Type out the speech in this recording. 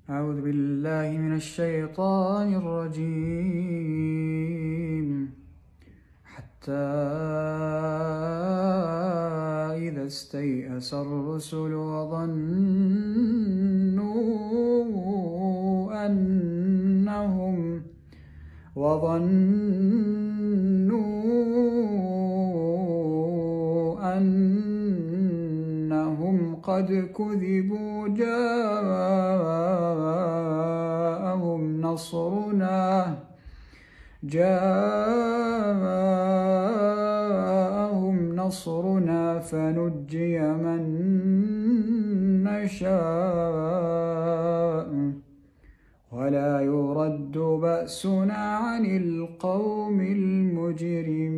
أعوذ بالله من الشيطان الرجيم. حتى إذا استيأس الرسل وظنوا أنهم قد كذبوا جاءهم نصرنا فنجي من نشاء ولا يرد بأسنا عن القوم المجرمين.